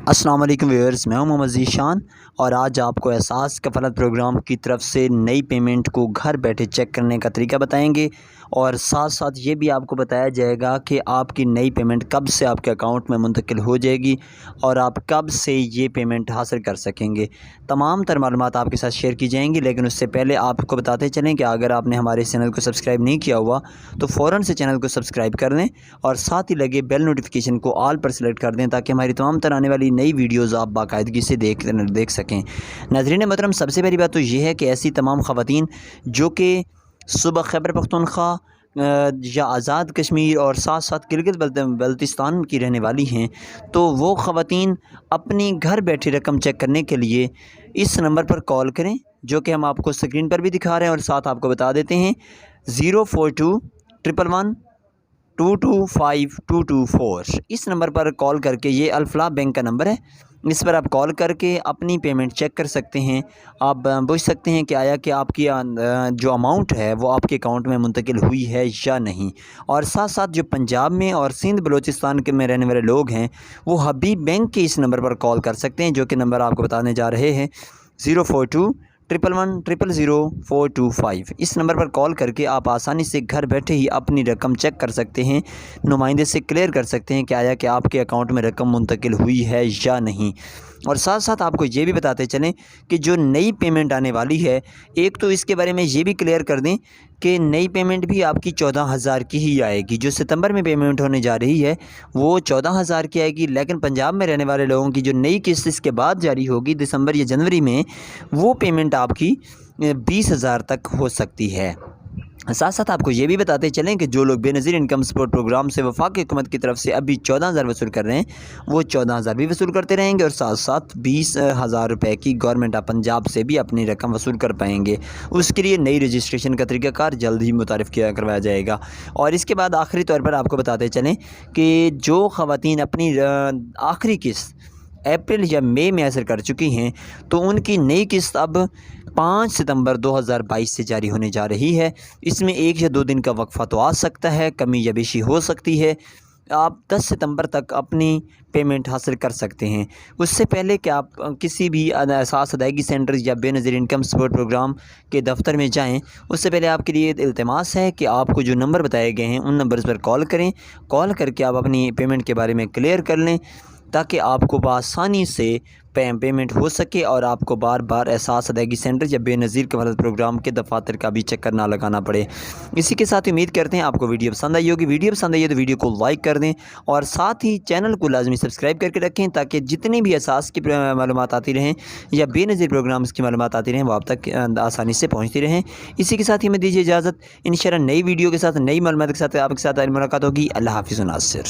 अस्सलाम वालेकुम व्यूअर्स, मैं हूं मोहम्मद ज़ीशान और आज आपको एहसास कफ़ालत प्रोग्राम की तरफ से नई पेमेंट को घर बैठे चेक करने का तरीका बताएंगे और साथ साथ ये भी आपको बताया जाएगा कि आपकी नई पेमेंट कब से आपके अकाउंट में मुंतकिल हो जाएगी और आप कब से ये पेमेंट हासिल कर सकेंगे। तमाम तर मालूमात आपके साथ शेयर की जाएंगी, लेकिन उससे पहले आपको बताते चलें कि अगर आपने हमारे चैनल को सब्सक्राइब नहीं किया हुआ तो फ़ौरन से चैनल को सब्सक्राइब कर लें और साथ ही लगे बेल नोटिफिकेशन को ऑल पर सेलेक्ट कर दें ताकि हमारी तमाम तरह आने वाली नई वीडियोस आप बाकायदगी से देख सकें। नाज़रीन मोहतरम, सबसे पहली बात तो ये है कि ऐसी तमाम ख़वातीन जो कि सुबह खैबर पख्तूनख्वा या आज़ाद कश्मीर और साथ साथ गिलगित बल्तिस्तान की रहने वाली हैं, तो वो ख़वातीन अपनी घर बैठी रकम चेक करने के लिए इस नंबर पर कॉल करें जो कि हम आपको स्क्रीन पर भी दिखा रहे हैं और साथ आपको बता देते हैं 0421112252224। इस नंबर पर कॉल करके, ये अल-फलाह बैंक का नंबर है, इस पर आप कॉल करके अपनी पेमेंट चेक कर सकते हैं। आप पूछ सकते हैं कि आया कि आपकी जो अमाउंट है वो आपके अकाउंट में मुंतकिल हुई है या नहीं। और साथ साथ जो पंजाब में और सिंध बलूचिस्तान के में रहने वाले लोग हैं वो हबीब बैंक के इस नंबर पर कॉल कर सकते हैं जो कि नंबर आपको बताने जा रहे हैं 04211000425। इस नंबर पर कॉल करके आप आसानी से घर बैठे ही अपनी रकम चेक कर सकते हैं, नुमाइंदे से क्लियर कर सकते हैं कि आया कि आपके अकाउंट में रकम मुंतकिल हुई है या नहीं। और साथ साथ आपको ये भी बताते चलें कि जो नई पेमेंट आने वाली है, एक तो इसके बारे में ये भी क्लियर कर दें कि नई पेमेंट भी आपकी 14,000 की ही आएगी। जो सितंबर में पेमेंट होने जा रही है वो 14,000 की आएगी, लेकिन पंजाब में रहने वाले लोगों की जो नई किस्त इसके बाद जारी होगी दिसंबर या जनवरी में, वो पेमेंट आपकी 20,000 तक हो सकती है। साथ साथ आपको ये भी बताते चलें कि जो लोग बेनज़ीर इनकम सपोर्ट प्रोग्राम से वफाकी हुकूमत की तरफ से अभी 14,000 वसूल कर रहे हैं वो 14,000 भी वसूल करते रहेंगे और साथ साथ 20,000 रुपये की गवर्नमेंट ऑफ पंजाब से भी अपनी रकम वसूल कर पाएंगे। उसके लिए नई रजिस्ट्रेशन का तरीक़ाकार जल्द ही मुतारिफ़ करवाया जाएगा। और इसके बाद आखिरी तौर पर आपको बताते चलें कि जो ख़वातीन अपनी आखिरी किस्त अप्रैल या मई में हासिल कर चुकी हैं तो उनकी नई किस्त अब 5 सितंबर 2022 से जारी होने जा रही है। इसमें 1 या 2 दिन का वक्फ़ा तो आ सकता है, कमी या बेशी हो सकती है। आप 10 सितंबर तक अपनी पेमेंट हासिल कर सकते हैं। उससे पहले कि आप किसी भी एहसास अदायगी सेंटर या बेनज़ीर इनकम सपोर्ट प्रोग्राम के दफ्तर में जाएं, उससे पहले आपके लिए इल्तिमास है कि आपको जो नंबर बताए गए हैं उन नंबर्स पर कॉल करें। कॉल करके आप अपनी पेमेंट के बारे में क्लियर कर लें ताकि आपको बआसानी से पेमेंट हो सके और आपको बार बार एहसास अदायगी सेंटर या बेनज़ीर कफ़ालत प्रोग्राम के दफातर का भी चक्कर ना लगाना पड़े। इसी के साथ उम्मीद करते हैं आपको वीडियो पसंद आई होगी। वीडियो पसंद आई है तो वीडियो को लाइक कर दें और साथ ही चैनल को लाजमी सब्सक्राइब करके रखें ताकि जितनी भी एहसास की मालूमात आती रहें या बेनज़ीर प्रोग्राम्स की मालूमात आती रहें वो आप तक आसानी से पहुँचती रहें। इसी के साथ ही मैं दीजिए इजाज़त। इंशाअल्लाह नई वीडियो के साथ, नई मालूमात के साथ आपके साथ मुलाकात होगी। अल्लाह हाफ़िज़। नासिर।